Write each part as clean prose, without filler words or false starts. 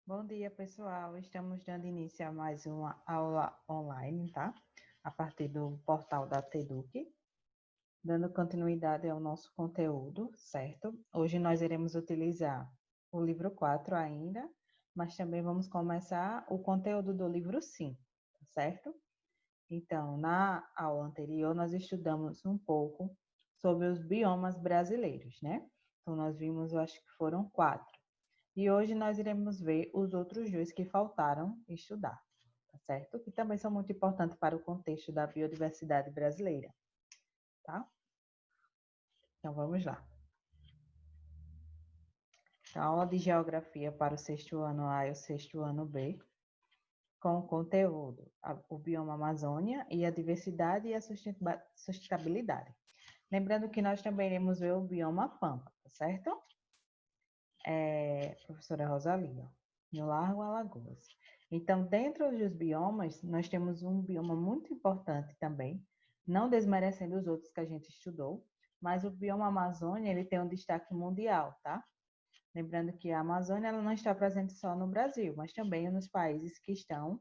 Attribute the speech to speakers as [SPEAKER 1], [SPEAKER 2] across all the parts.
[SPEAKER 1] Bom dia, pessoal. Estamos dando início a mais uma aula online, tá? A partir do portal da TEDUC, dando continuidade ao nosso conteúdo, certo? Hoje nós iremos utilizar o livro 4 ainda, mas também vamos começar o conteúdo do livro 5, certo? Então, na aula anterior, nós estudamos um pouco sobre os biomas brasileiros, né? Então, nós vimos, eu acho que foram 4. E hoje nós iremos ver os outros dois que faltaram estudar, tá certo? Que também são muito importantes para o contexto da biodiversidade brasileira, tá? Então vamos lá. Então, aula de geografia para o sexto ano A e o sexto ano B, com o conteúdo o bioma Amazônia e a diversidade e a sustentabilidade. Lembrando que nós também iremos ver o bioma Pampa, tá certo? Professora Rosalia, no Largo Alagoas. Então, dentro dos biomas, nós temos um bioma muito importante também, não desmerecendo os outros que a gente estudou, mas o bioma Amazônia, ele tem um destaque mundial, tá? Lembrando que a Amazônia ela não está presente só no Brasil, mas também nos países que estão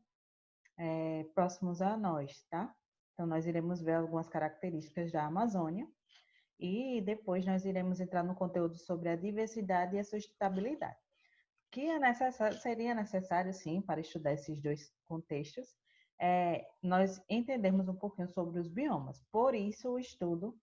[SPEAKER 1] próximos a nós, tá? Então, nós iremos ver algumas características da Amazônia e depois nós iremos entrar no conteúdo sobre a diversidade e a sustentabilidade que seria necessário, sim, para estudar esses dois contextos, nós entendermos um pouquinho sobre os biomas. Por isso, o estudo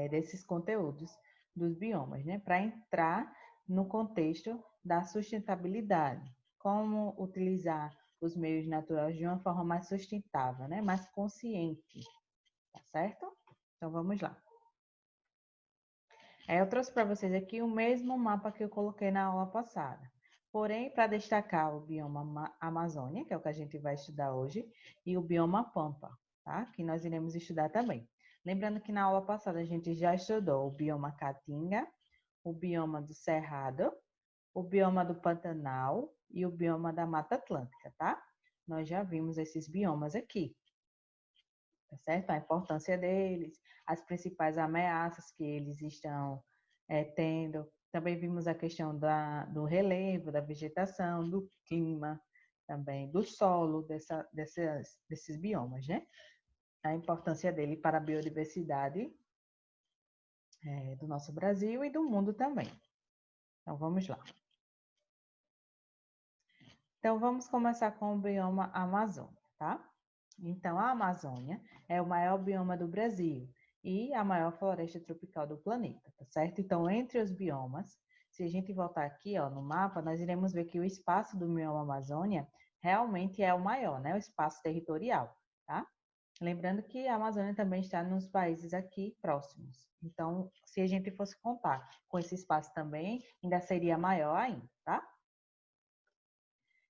[SPEAKER 1] desses conteúdos dos biomas, né? Para entrar no contexto da sustentabilidade, como utilizar os meios naturais de uma forma mais sustentável, né? Mais consciente, tá certo? Então, vamos lá. Eu trouxe para vocês aqui o mesmo mapa que eu coloquei na aula passada. Porém, para destacar o bioma Amazônia, que é o que a gente vai estudar hoje, e o bioma Pampa, tá? Que nós iremos estudar também. Lembrando que na aula passada a gente já estudou o bioma Caatinga, o bioma do Cerrado, o bioma do Pantanal e o bioma da Mata Atlântica, tá? Nós já vimos esses biomas aqui, tá certo? A importância deles, as principais ameaças que eles estão tendo. Também vimos a questão do relevo, da vegetação, do clima, também do solo desses biomas, né? A importância dele para a biodiversidade do nosso Brasil e do mundo também. Então, vamos lá. Então, vamos começar com o bioma Amazônia, tá? Então, a Amazônia é o maior bioma do Brasil e a maior floresta tropical do planeta, tá certo? Então, entre os biomas, se a gente voltar aqui, ó, no mapa, nós iremos ver que o espaço do bioma Amazônia realmente é o maior, né? O espaço territorial, tá? Lembrando que a Amazônia também está nos países aqui próximos. Então, se a gente fosse contar com esse espaço também, ainda seria maior ainda, tá?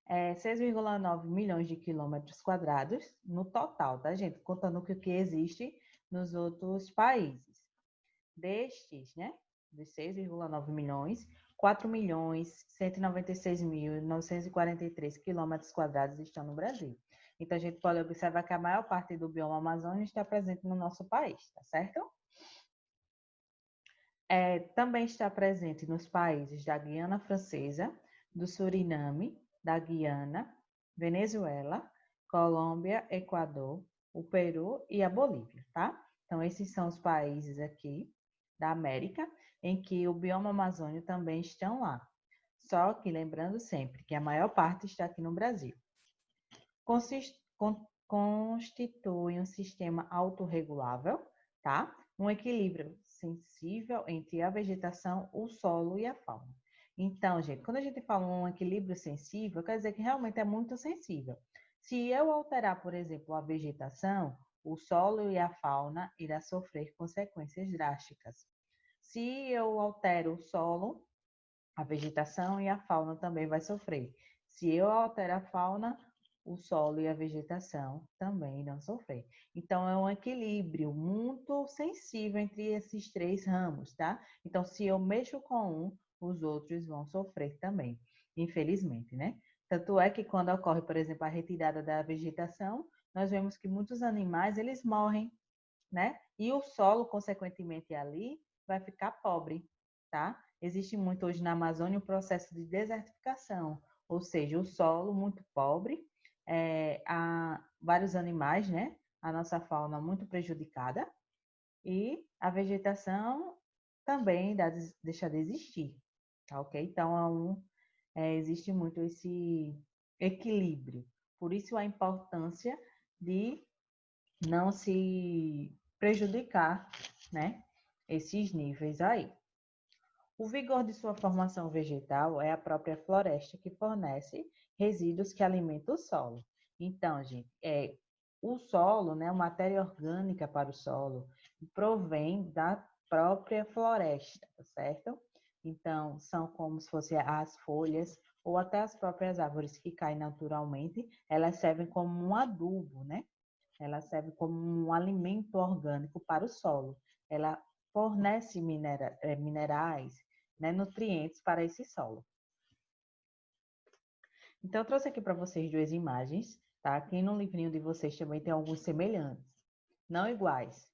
[SPEAKER 1] 6,9 milhões de quilômetros quadrados no total, tá, gente? Contando com o que existe nos outros países. Destes, né, dos 6,9 milhões, 4 milhões 196.943 quilômetros quadrados estão no Brasil. Então, a gente pode observar que a maior parte do bioma Amazônia está presente no nosso país, tá certo? Também está presente nos países da Guiana Francesa, do Suriname, da Guiana, Venezuela, Colômbia, Equador, o Peru e a Bolívia, tá? Então, esses são os países aqui da América em que o bioma amazônio também estão lá. Só que lembrando sempre que a maior parte está aqui no Brasil. Constitui um sistema autorregulável, tá? Um equilíbrio sensível entre a vegetação, o solo e a fauna. Então, gente, quando a gente fala um equilíbrio sensível, quer dizer que realmente é muito sensível. Se eu alterar, por exemplo, a vegetação, o solo e a fauna irá sofrer consequências drásticas. Se eu altero o solo, a vegetação e a fauna também vai sofrer. Se eu altero a fauna, o solo e a vegetação também irão sofrer. Então, é um equilíbrio muito sensível entre esses três ramos, tá? Então, se eu mexo com um, os outros vão sofrer também, infelizmente, né? Tanto é que quando ocorre, por exemplo, a retirada da vegetação, nós vemos que muitos animais, eles morrem, né? E o solo, consequentemente, ali vai ficar pobre, tá? Existe muito hoje na Amazônia o processo de desertificação, ou seja, o solo muito pobre, há vários animais, né? A nossa fauna muito prejudicada e a vegetação também deixa de existir, tá ok? Então, existe muito esse equilíbrio. Por isso, a importância de não se prejudicar, né? Esses níveis aí. O vigor de sua formação vegetal é a própria floresta que fornece resíduos que alimentam o solo. Então, gente, o solo, né, a matéria orgânica para o solo, provém da própria floresta, tá certo? Então, são como se fossem as folhas ou até as próprias árvores que caem naturalmente, elas servem como um adubo, né? Ela serve como um alimento orgânico para o solo. Ela fornece minerais, né, nutrientes para esse solo. Então, eu trouxe aqui para vocês duas imagens, tá? Aqui no livrinho de vocês também tem alguns semelhantes. Não iguais,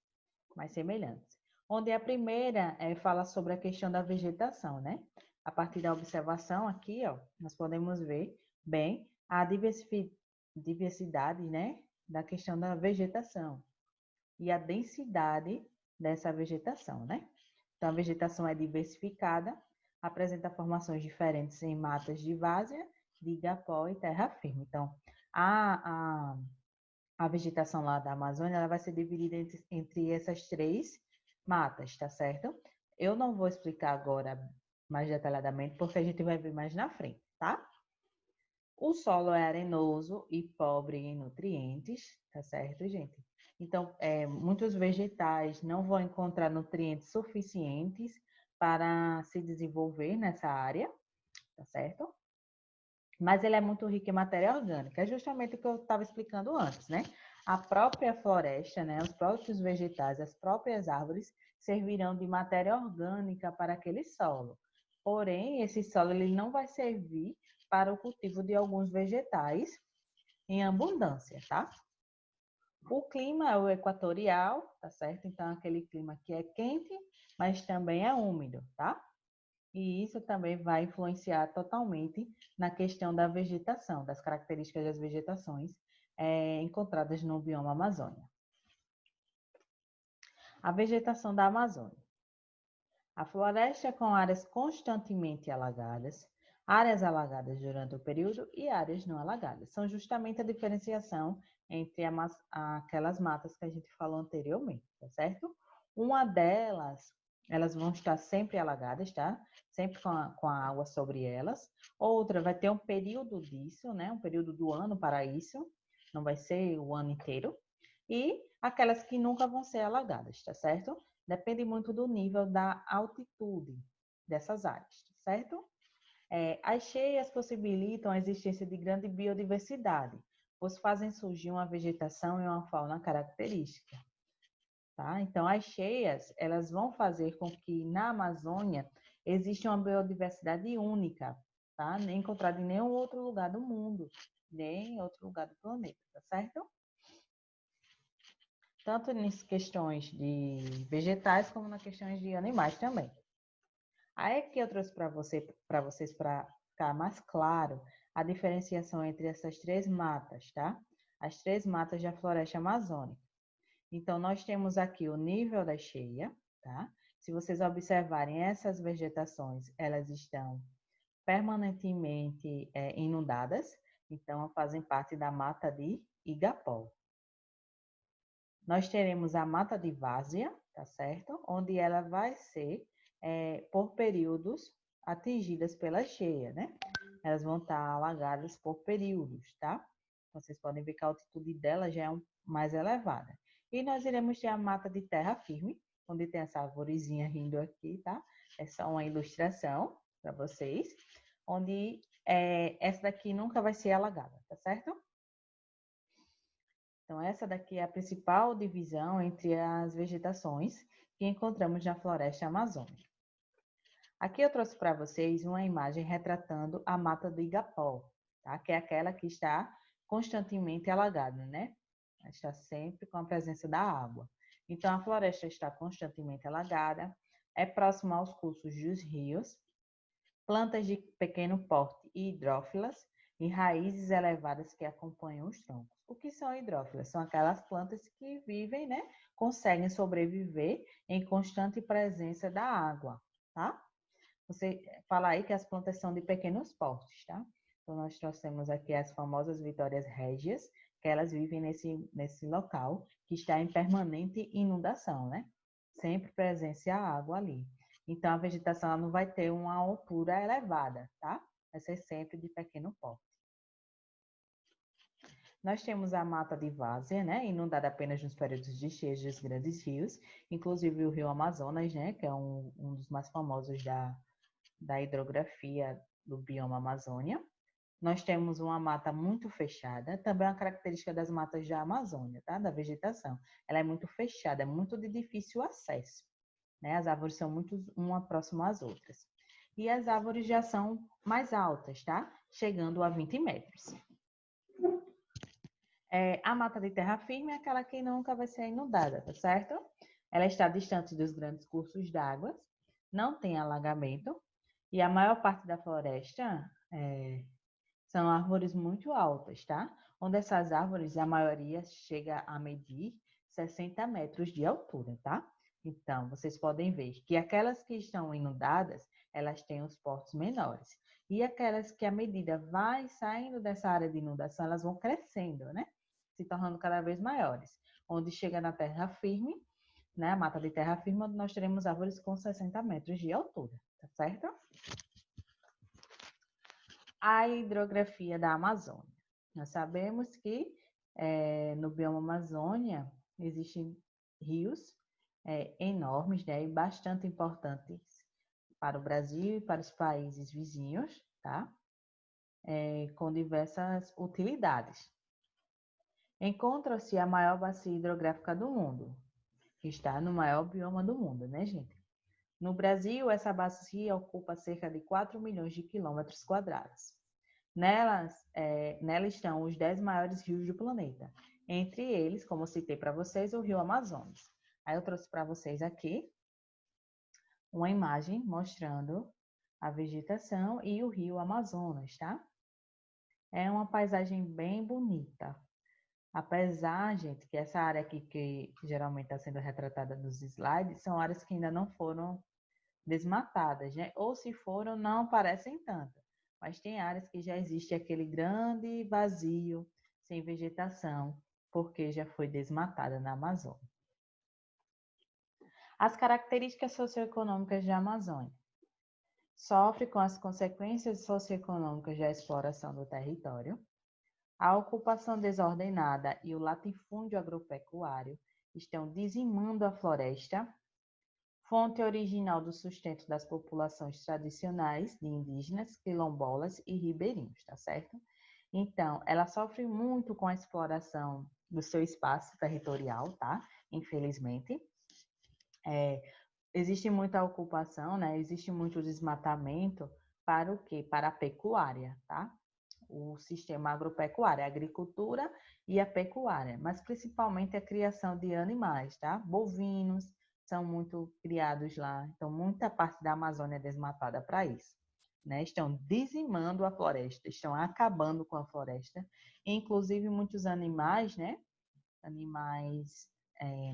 [SPEAKER 1] mas semelhantes. Onde a primeira fala sobre a questão da vegetação, né? A partir da observação aqui, ó, nós podemos ver bem a diversidade, né, da questão da vegetação e a densidade dessa vegetação, né? Então, a vegetação é diversificada, apresenta formações diferentes em matas de várzea, de igapó e terra firme. Então, a vegetação lá da Amazônia ela vai ser dividida entre essas três matas, tá certo? Eu não vou explicar agora mais detalhadamente, porque a gente vai ver mais na frente, tá? O solo é arenoso e pobre em nutrientes, tá certo, gente? Então, muitos vegetais não vão encontrar nutrientes suficientes para se desenvolver nessa área, tá certo? Mas ele é muito rico em matéria orgânica, é justamente o que eu estava explicando antes, né? A própria floresta, né, os próprios vegetais, as próprias árvores servirão de matéria orgânica para aquele solo. Porém, esse solo ele não vai servir para o cultivo de alguns vegetais em abundância, tá? O clima é o equatorial, tá certo? Então, aquele clima que é quente, mas também é úmido, tá? E isso também vai influenciar totalmente na questão da vegetação, das características das vegetações encontradas no bioma Amazônia. A vegetação da Amazônia. A floresta é com áreas constantemente alagadas, áreas alagadas durante o período e áreas não alagadas. São justamente a diferenciação entre aquelas matas que a gente falou anteriormente, tá certo? Uma delas, elas vão estar sempre alagadas, tá? Sempre com a água sobre elas. Outra vai ter um período disso, né? Um período do ano para isso. Não vai ser o ano inteiro. E aquelas que nunca vão ser alagadas, tá certo? Depende muito do nível da altitude dessas áreas, certo? As cheias possibilitam a existência de grande biodiversidade, pois fazem surgir uma vegetação e uma fauna característica. Tá? Então, as cheias, elas vão fazer com que na Amazônia exista uma biodiversidade única, tá? Nem encontrada em nenhum outro lugar do mundo, nem em outro lugar do planeta, tá certo? Tanto nas questões de vegetais como nas questões de animais também. Aí aqui eu trouxe para vocês para ficar mais claro a diferenciação entre essas três matas, tá? As três matas da floresta amazônica. Então, nós temos aqui o nível da cheia, tá? Se vocês observarem essas vegetações, elas estão permanentemente inundadas, então fazem parte da mata de Igapó. Nós teremos a mata de várzea, tá certo? Onde ela vai ser, por períodos, atingidas pela cheia, né? Elas vão estar alagadas por períodos, tá? Vocês podem ver que a altitude dela já é mais elevada. E nós iremos ter a mata de terra firme, onde tem essa arvorezinha rindo aqui, tá? É só uma ilustração para vocês, onde essa daqui nunca vai ser alagada, tá certo? Então, essa daqui é a principal divisão entre as vegetações que encontramos na floresta amazônica. Aqui eu trouxe para vocês uma imagem retratando a mata do Igapó, tá? Que é aquela que está constantemente alagada, né? Está sempre com a presença da água. Então, a floresta está constantemente alagada, é próxima aos cursos dos rios, plantas de pequeno porte hidrófilas e raízes elevadas que acompanham os troncos. O que são hidrófilas? São aquelas plantas que vivem, né? Conseguem sobreviver em constante presença da água, tá? Você fala aí que as plantas são de pequenos portes, tá? Então, nós trouxemos aqui as famosas vitórias régias, que elas vivem nesse local, que está em permanente inundação, né? Sempre presencia a água ali. Então, a vegetação ela não vai ter uma altura elevada, tá? Vai ser sempre de pequeno porte. Nós temos a mata de várzea, né? Inundada apenas nos períodos de cheias dos grandes rios, inclusive o rio Amazonas, né? Que é um dos mais famosos da hidrografia do bioma Amazônia. Nós temos uma mata muito fechada, também é uma característica das matas da Amazônia, tá? Da vegetação. Ela é muito fechada, é muito de difícil acesso, né? As árvores são muito uma próxima às outras. E as árvores já são mais altas, tá? Chegando a 20 metros. A mata de terra firme é aquela que nunca vai ser inundada, tá certo? Ela está distante dos grandes cursos d'água, não tem alagamento, e a maior parte da floresta são árvores muito altas, tá? Onde essas árvores, a maioria chega a medir 60 metros de altura, tá? Então, vocês podem ver que aquelas que estão inundadas, elas têm os portos menores. E aquelas que a medida vai saindo dessa área de inundação, elas vão crescendo, né? Se tornando cada vez maiores. Onde chega na terra firme, né? A mata de terra firme, onde nós teremos árvores com 60 metros de altura, tá certo? A hidrografia da Amazônia. Nós sabemos que no bioma Amazônia existem rios enormes, né, e bastante importantes para o Brasil e para os países vizinhos, tá? Com diversas utilidades. Encontra-se a maior bacia hidrográfica do mundo, que está no maior bioma do mundo, né, gente? No Brasil, essa bacia ocupa cerca de 4 milhões de quilômetros quadrados. Nela estão os 10 maiores rios do planeta. Entre eles, como eu citei para vocês, o rio Amazonas. Aí eu trouxe para vocês aqui uma imagem mostrando a vegetação e o rio Amazonas, tá? É uma paisagem bem bonita. Apesar, gente, que essa área aqui que geralmente está sendo retratada nos slides, são áreas que ainda não foram desmatadas, né? Ou se foram, não aparecem tanto. Mas tem áreas que já existe aquele grande vazio, sem vegetação, porque já foi desmatada na Amazônia. As características socioeconômicas da Amazônia. Sofre com as consequências socioeconômicas da exploração do território. A ocupação desordenada e o latifúndio agropecuário estão dizimando a floresta, fonte original do sustento das populações tradicionais de indígenas, quilombolas e ribeirinhos, tá certo? Então, ela sofre muito com a exploração do seu espaço territorial, tá? Infelizmente. Existe muita ocupação, né? Existe muito desmatamento para o quê? Para a pecuária, tá? O sistema agropecuário, a agricultura e a pecuária, mas principalmente a criação de animais, tá? Bovinos são muito criados lá, então muita parte da Amazônia é desmatada para isso, né? Estão dizimando a floresta, estão acabando com a floresta, inclusive muitos animais, né? Animais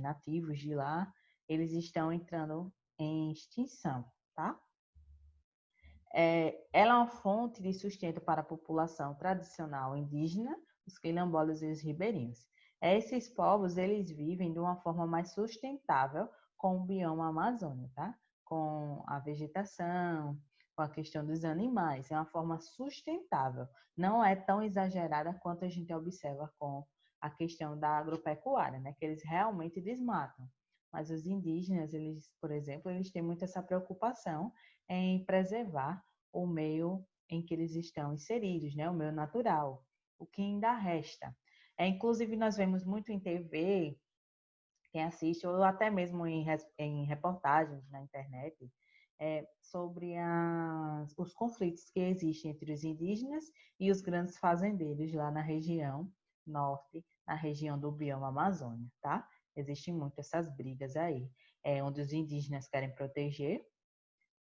[SPEAKER 1] nativos de lá, eles estão entrando em extinção, tá? Ela é uma fonte de sustento para a população tradicional indígena, os quilombolas e os ribeirinhos. Esses povos, eles vivem de uma forma mais sustentável com o bioma Amazônia, tá? Com a vegetação, com a questão dos animais. É uma forma sustentável. Não é tão exagerada quanto a gente observa com a questão da agropecuária, né? Que eles realmente desmatam. Mas os indígenas, eles, por exemplo, eles têm muito essa preocupação em preservar o meio em que eles estão inseridos, né? O meio natural, o que ainda resta. Inclusive, nós vemos muito em TV, quem assiste, ou até mesmo em reportagens na internet, sobre os conflitos que existem entre os indígenas e os grandes fazendeiros lá na região norte, na região do bioma Amazônia, tá? Existem muito essas brigas aí, onde os indígenas querem proteger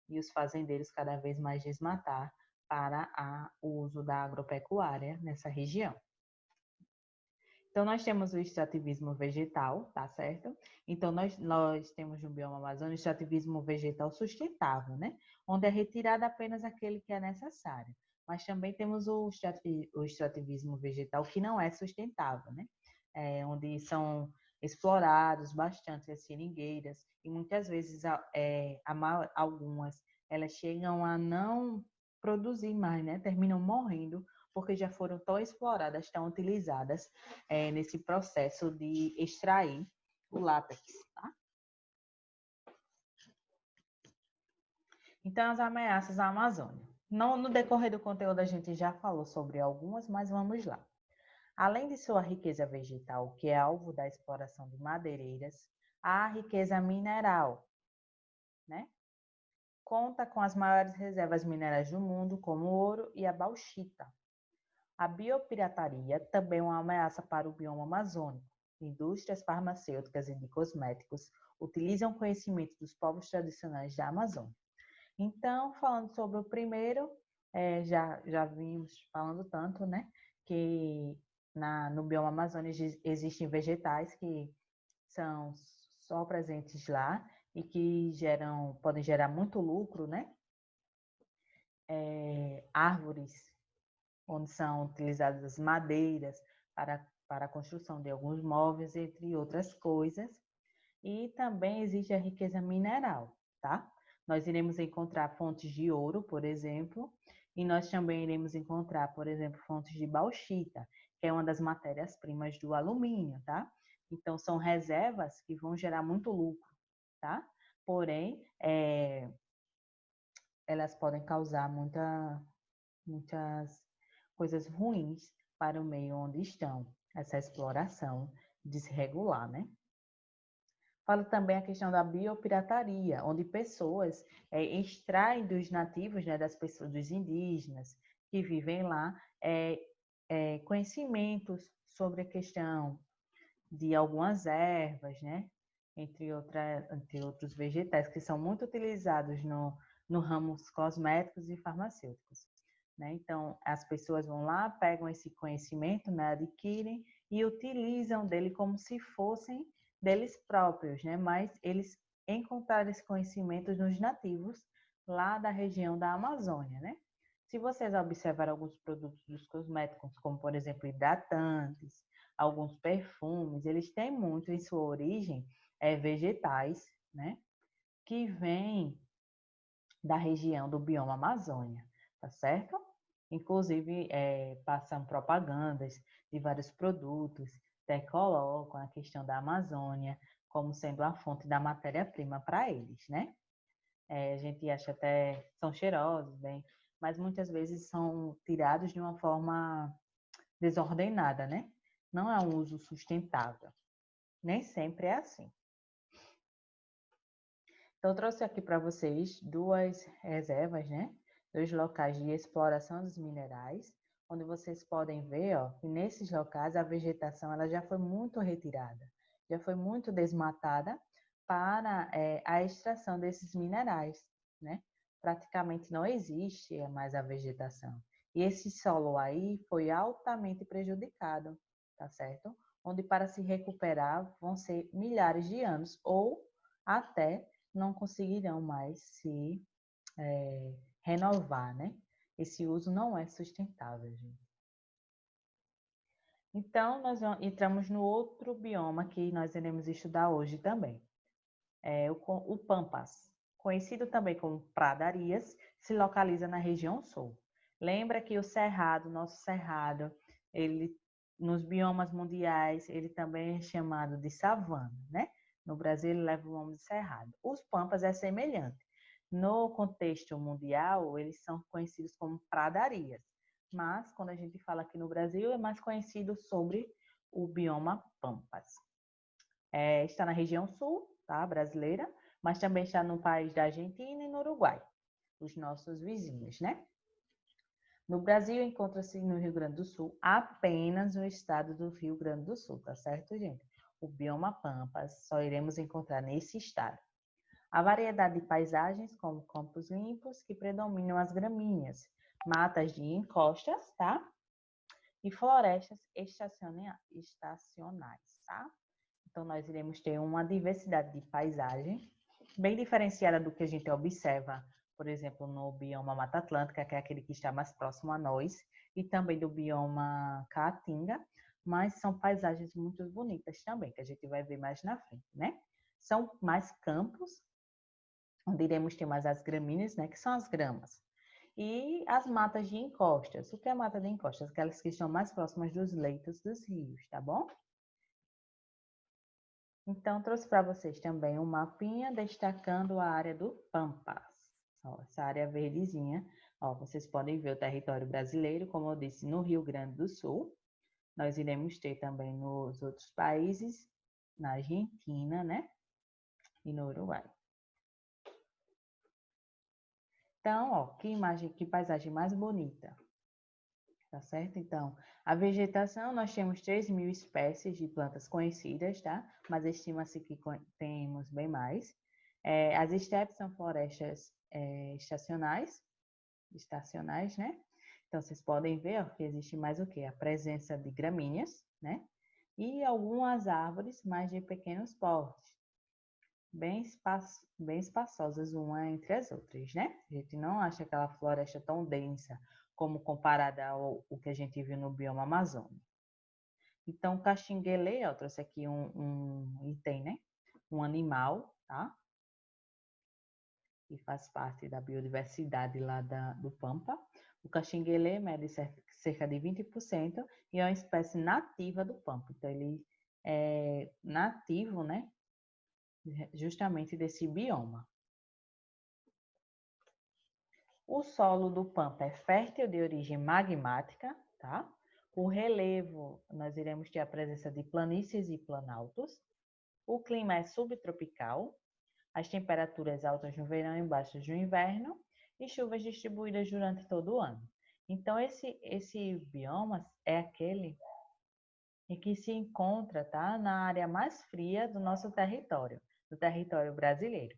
[SPEAKER 1] e os fazendeiros cada vez mais desmatar para o uso da agropecuária nessa região. Então, nós temos o extrativismo vegetal, tá certo? Então, nós temos no bioma amazônico o extrativismo vegetal sustentável, né? Onde é retirado apenas aquele que é necessário. Mas também temos o extrativismo vegetal que não é sustentável, né? Onde são explorados bastante as seringueiras e muitas vezes algumas elas chegam a não produzir mais, né? Terminam morrendo porque já foram tão exploradas, tão utilizadas nesse processo de extrair o látex, tá? Então, as ameaças à Amazônia. No decorrer do conteúdo, a gente já falou sobre algumas, mas vamos lá. Além de sua riqueza vegetal, que é alvo da exploração de madeireiras, há a riqueza mineral, né? Conta com as maiores reservas minerais do mundo, como o ouro e a bauxita. A biopirataria também é uma ameaça para o bioma amazônico. Indústrias farmacêuticas e de cosméticos utilizam conhecimento dos povos tradicionais da Amazônia. Então, falando sobre o primeiro, já vimos falando tanto, né, que no bioma amazônico existem vegetais que são só presentes lá e que podem gerar muito lucro, né? Árvores onde são utilizadas as madeiras para a construção de alguns móveis, entre outras coisas. E também existe a riqueza mineral, tá? Nós iremos encontrar fontes de ouro, por exemplo, e nós também iremos encontrar, por exemplo, fontes de bauxita, que é uma das matérias-primas do alumínio, tá? Então, são reservas que vão gerar muito lucro, tá? Porém, elas podem causar muitas coisas ruins para o meio onde estão, essa exploração desregular, né? Falo também a questão da biopirataria, onde pessoas extraem dos nativos, né, das pessoas, dos indígenas que vivem lá, conhecimentos sobre a questão de algumas ervas, né, entre outros vegetais que são muito utilizados no ramos cosméticos e farmacêuticos. Né? Então, as pessoas vão lá, pegam esse conhecimento, né, adquirem e utilizam dele como se fossem deles próprios, né? Mas eles encontraram esse conhecimento nos nativos lá da região da Amazônia, né? Se vocês observarem alguns produtos dos cosméticos, como por exemplo hidratantes, alguns perfumes, eles têm muito em sua origem vegetais, né? Que vêm da região do bioma Amazônia, tá certo? Inclusive, passam propagandas de vários produtos, até colocam a questão da Amazônia como sendo a fonte da matéria-prima para eles, né? A gente acha até são cheirosos, bem, mas muitas vezes são tirados de uma forma desordenada, né? Não é um uso sustentável. Nem sempre é assim. Então, eu trouxe aqui para vocês duas reservas, né? Dois locais de exploração dos minerais, onde vocês podem ver, ó, que nesses locais a vegetação ela já foi muito retirada, já foi muito desmatada para a extração desses minerais, né? Praticamente não existe mais a vegetação. E esse solo aí foi altamente prejudicado, tá certo? Onde para se recuperar vão ser milhares de anos ou até não conseguirão mais se renovar, né? Esse uso não é sustentável, gente. Então, nós entramos no outro bioma que nós iremos estudar hoje também. O Pampas, conhecido também como Pradarias, se localiza na região sul. Lembra que o cerrado, nosso cerrado, ele nos biomas mundiais, ele também é chamado de savana, né? No Brasil, ele leva o nome de cerrado. Os Pampas é semelhante. No contexto mundial, eles são conhecidos como pradarias. Mas, quando a gente fala aqui no Brasil, é mais conhecido sobre o bioma Pampas. Está na região sul, tá, brasileira, mas também está no país da Argentina e no Uruguai, os nossos vizinhos, né? No Brasil, encontra-se no Rio Grande do Sul, apenas no estado do Rio Grande do Sul, tá certo, gente? O bioma Pampas só iremos encontrar nesse estado. A variedade de paisagens, como campos limpos, que predominam as gramíneas, matas de encostas, tá? E florestas estacionais, tá? Então, nós iremos ter uma diversidade de paisagem bem diferenciada do que a gente observa, por exemplo, no bioma Mata Atlântica, que é aquele que está mais próximo a nós, e também do bioma Caatinga, mas são paisagens muito bonitas também, que a gente vai ver mais na frente, né? São mais campos, onde iremos ter mais as gramíneas, né, que são as gramas. E as matas de encostas. O que é mata de encostas? Aquelas que estão mais próximas dos leitos dos rios, tá bom? Então, trouxe para vocês também um mapinha destacando a área do Pampas. Ó, essa área verdezinha, ó, vocês podem ver o território brasileiro, como eu disse, no Rio Grande do Sul. Nós iremos ter também nos outros países, na Argentina, né? E no Uruguai. Então, ó, que imagem, que paisagem mais bonita. Tá certo? Então, a vegetação, nós temos 3.000 espécies de plantas conhecidas, tá? Mas estima-se que temos bem mais. As estepes são florestas estacionais, né? Então, vocês podem ver ó, que existe mais o quê? A presença de gramíneas, né? E algumas árvores mais de pequenos portes, bem espaçosas uma entre as outras, né? A gente não acha aquela floresta tão densa como comparada ao que a gente viu no bioma Amazônia. Então, o caxinguelê, eu trouxe aqui um item, né? Um animal, tá? Que faz parte da biodiversidade lá do Pampa. O caxinguelê mede cerca de 20% e é uma espécie nativa do Pampa. Então, ele é nativo, né? Justamente desse bioma. O solo do Pampa é fértil de origem magmática, tá? O relevo, nós iremos ter a presença de planícies e planaltos. O clima é subtropical. As temperaturas altas no verão e baixas no inverno. E chuvas distribuídas durante todo o ano. Então, esse bioma é aquele em que se encontra, tá? Na área mais fria do nosso território, do território brasileiro,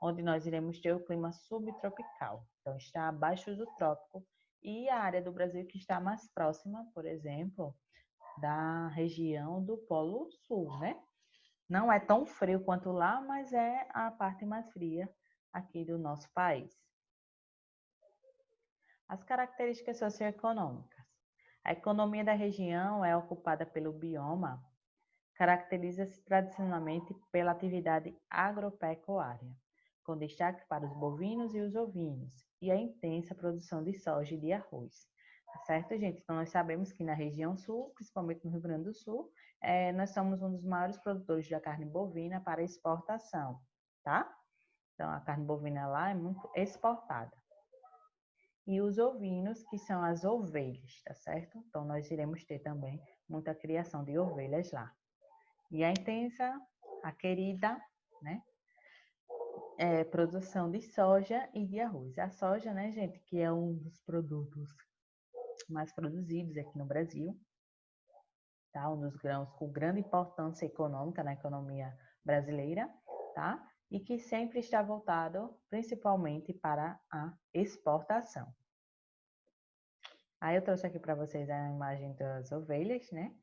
[SPEAKER 1] onde nós iremos ter o clima subtropical. Então, está abaixo do trópico e a área do Brasil que está mais próxima, por exemplo, da região do Polo Sul, né? Não é tão frio quanto lá, mas é a parte mais fria aqui do nosso país. As características socioeconômicas. A economia da região é ocupada pelo bioma, caracteriza-se tradicionalmente pela atividade agropecuária, com destaque para os bovinos e os ovinos, e a intensa produção de soja e de arroz. Tá certo, gente? Então, nós sabemos que na região sul, principalmente no Rio Grande do Sul, nós somos um dos maiores produtores da carne bovina para exportação, tá? Então, a carne bovina lá é muito exportada. E os ovinos, que são as ovelhas, tá certo? Então, nós iremos ter também muita criação de ovelhas lá. E a intensa, a querida, né? Produção de soja e de arroz. A soja, né, gente, que é um dos produtos mais produzidos aqui no Brasil, tá? Um dos grãos com grande importância econômica na economia brasileira, tá? E que sempre está voltado principalmente para a exportação. Aí eu trouxe aqui para vocês a imagem das ovelhas, né?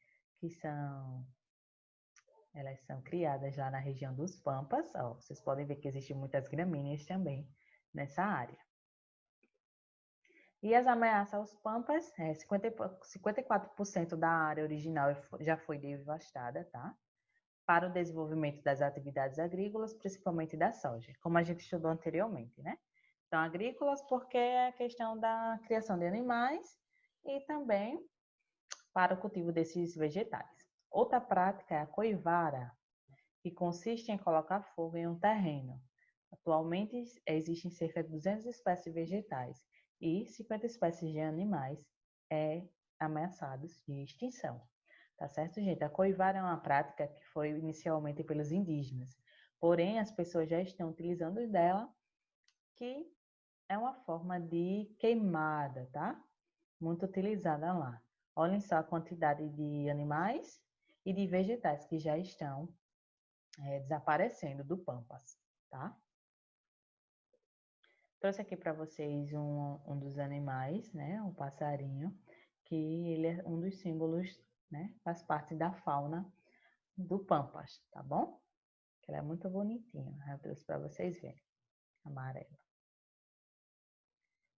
[SPEAKER 1] Elas são criadas lá na região dos Pampas. Ó, vocês podem ver que existem muitas gramíneas também nessa área. E as ameaças aos Pampas, 54% da área original já foi devastada, tá? Para o desenvolvimento das atividades agrícolas, principalmente da soja, como a gente estudou anteriormente, né? Então, agrícolas porque é a questão da criação de animais e também para o cultivo desses vegetais. Outra prática é a coivara, que consiste em colocar fogo em um terreno. Atualmente, existem cerca de 200 espécies vegetais e 50 espécies de animais ameaçados de extinção. Tá certo, gente? A coivara é uma prática que foi inicialmente pelos indígenas, porém as pessoas já estão utilizando dela, que é uma forma de queimada, tá? Muito utilizada lá. Olhem só a quantidade de animais e de vegetais que já estão desaparecendo do Pampas, tá? Trouxe aqui para vocês um dos animais, né? Um passarinho, que ele é um dos símbolos, né? Faz parte da fauna do Pampas, tá bom? Ela é muito bonitinha. Eu trouxe para vocês verem. Amarelo.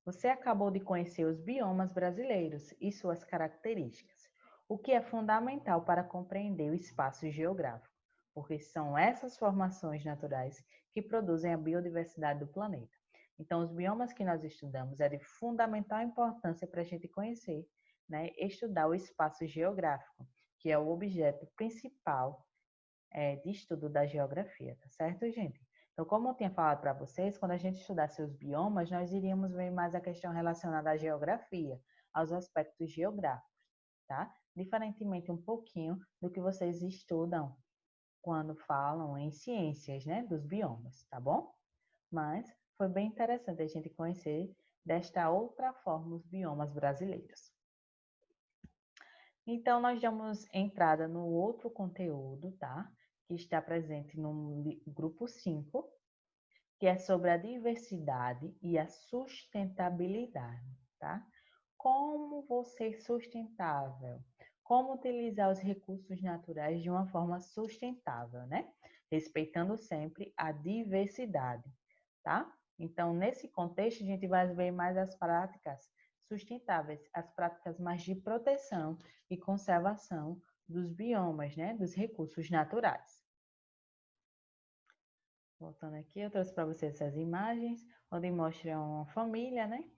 [SPEAKER 1] Você acabou de conhecer os biomas brasileiros e suas características, o que é fundamental para compreender o espaço geográfico, porque são essas formações naturais que produzem a biodiversidade do planeta. Então, os biomas que nós estudamos é de fundamental importância para a gente conhecer, né? Estudar o espaço geográfico, que é o objeto principal de estudo da geografia, tá certo, gente? Então, como eu tinha falado para vocês, quando a gente estudasse os biomas, nós iríamos ver mais a questão relacionada à geografia, aos aspectos geográficos, tá? Diferentemente um pouquinho do que vocês estudam quando falam em ciências, né, dos biomas, tá bom? Mas foi bem interessante a gente conhecer desta outra forma os biomas brasileiros. Então, nós damos entrada no outro conteúdo, tá? Que está presente no grupo 5, que é sobre a diversidade e a sustentabilidade, tá? Como ser sustentável? Como utilizar os recursos naturais de uma forma sustentável, né? Respeitando sempre a diversidade, tá? Então, nesse contexto, a gente vai ver mais as práticas sustentáveis, as práticas mais de proteção e conservação dos biomas, né? Dos recursos naturais. Voltando aqui, eu trouxe para vocês essas imagens, onde mostra uma família, né?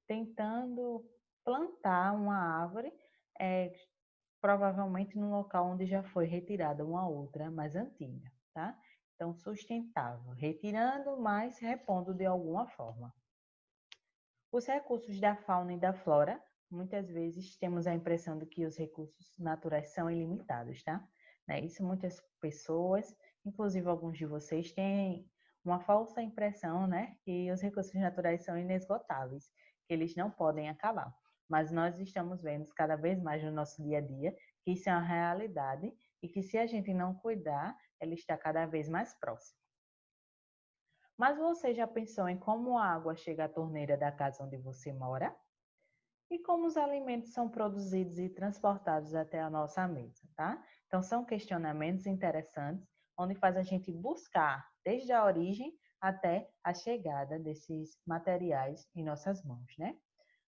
[SPEAKER 1] Tentando plantar uma árvore, provavelmente no local onde já foi retirada uma outra mais antiga, tá? Então, sustentável, retirando, mas repondo de alguma forma. Os recursos da fauna e da flora, muitas vezes temos a impressão de que os recursos naturais são ilimitados, tá? Isso muitas pessoas, inclusive alguns de vocês, têm uma falsa impressão, né? Que os recursos naturais são inesgotáveis, que eles não podem acabar. Mas nós estamos vendo cada vez mais no nosso dia a dia que isso é uma realidade e que se a gente não cuidar, ela está cada vez mais próxima. Mas você já pensou em como a água chega à torneira da casa onde você mora? E como os alimentos são produzidos e transportados até a nossa mesa, tá? Então, são questionamentos interessantes, onde faz a gente buscar desde a origem até a chegada desses materiais em nossas mãos, né?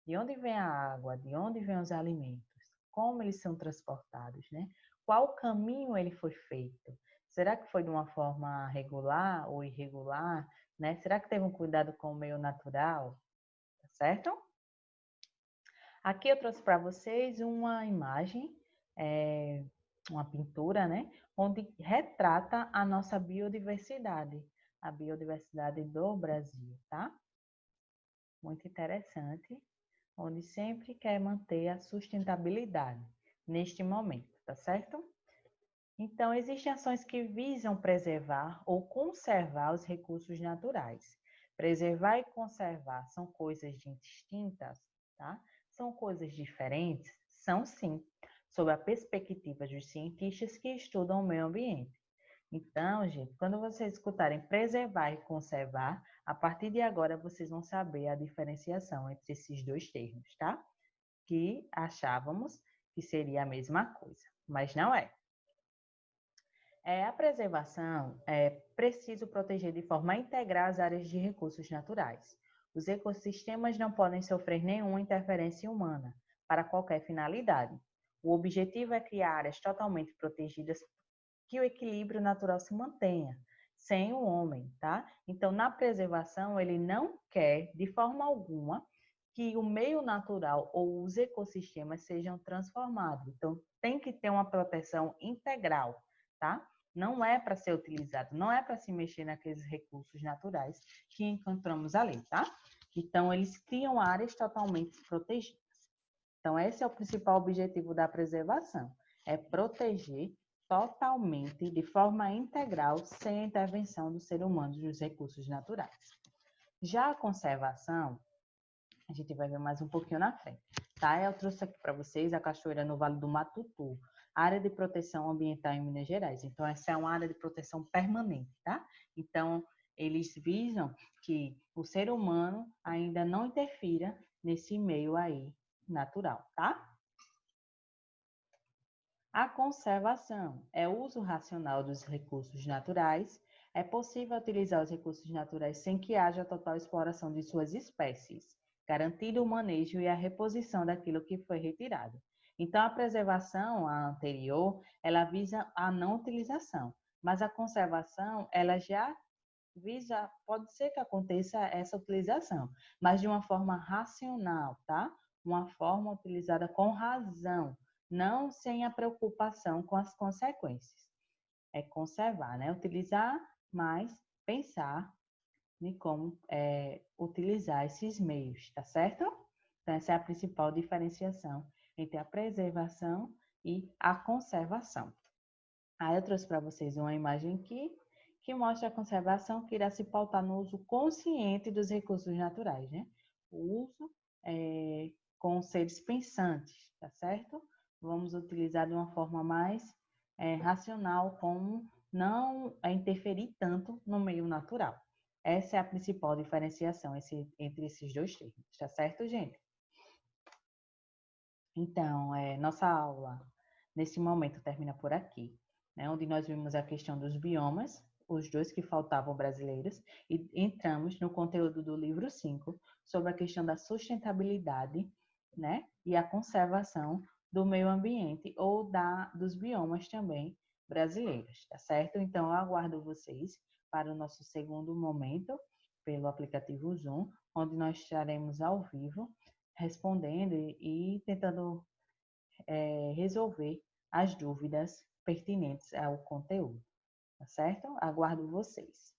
[SPEAKER 1] De onde vem a água, de onde vêm os alimentos, como eles são transportados, né? Qual caminho ele foi feito? Será que foi de uma forma regular ou irregular, né? Será que teve um cuidado com o meio natural? Tá certo? Aqui eu trouxe para vocês uma imagem, uma pintura, né? Onde retrata a nossa biodiversidade, a biodiversidade do Brasil, tá? Muito interessante, onde sempre quer manter a sustentabilidade neste momento, tá certo? Então, existem ações que visam preservar ou conservar os recursos naturais. Preservar e conservar são coisas distintas, tá? São coisas diferentes? São sim, sob a perspectiva dos cientistas que estudam o meio ambiente. Então, gente, quando vocês escutarem preservar e conservar, a partir de agora vocês vão saber a diferenciação entre esses dois termos, tá? Que achávamos que seria a mesma coisa, mas não é. A preservação é preciso proteger de forma integral as áreas de recursos naturais. Os ecossistemas não podem sofrer nenhuma interferência humana para qualquer finalidade. O objetivo é criar áreas totalmente protegidas que o equilíbrio natural se mantenha, sem o homem, tá? Então, na preservação, ele não quer, de forma alguma, que o meio natural ou os ecossistemas sejam transformados. Então, tem que ter uma proteção integral, tá? Não é para ser utilizado, não é para se mexer naqueles recursos naturais que encontramos ali, tá? Então, eles criam áreas totalmente protegidas. Então, esse é o principal objetivo da preservação, é proteger totalmente, de forma integral, sem a intervenção do ser humano dos recursos naturais. Já a conservação, a gente vai ver mais um pouquinho na frente, tá? Eu trouxe aqui para vocês a cachoeira no Vale do Matutu, área de proteção ambiental em Minas Gerais. Então, essa é uma área de proteção permanente, tá? Então, Eles visam que o ser humano ainda não interfira nesse meio aí natural, tá? A conservação é o uso racional dos recursos naturais. É possível utilizar os recursos naturais sem que haja total exploração de suas espécies, garantindo o manejo e a reposição daquilo que foi retirado. Então, a preservação, a anterior, ela visa a não utilização, mas a conservação, ela já visa, pode ser que aconteça essa utilização, mas de uma forma racional, tá? Uma forma utilizada com razão, não sem a preocupação com as consequências. É conservar, né? Utilizar, mas pensar em como utilizar esses meios, tá certo? Então, essa é a principal diferenciação entre a preservação e a conservação. Aí eu trouxe para vocês uma imagem aqui que mostra a conservação que irá se pautar no uso consciente dos recursos naturais, né? O uso com os seres pensantes, tá certo? Vamos utilizar de uma forma mais racional, como não interferir tanto no meio natural. Essa é a principal diferenciação entre esses dois termos, tá certo, gente? Então, nossa aula, nesse momento, termina por aqui, né, onde nós vimos a questão dos biomas, os dois que faltavam brasileiros, e entramos no conteúdo do livro 5, sobre a questão da sustentabilidade, né, e a conservação do meio ambiente ou dos biomas também brasileiros, tá certo? Então, eu aguardo vocês para o nosso segundo momento, pelo aplicativo Zoom, onde nós estaremos ao vivo respondendo e tentando resolver as dúvidas pertinentes ao conteúdo, tá certo? Aguardo vocês.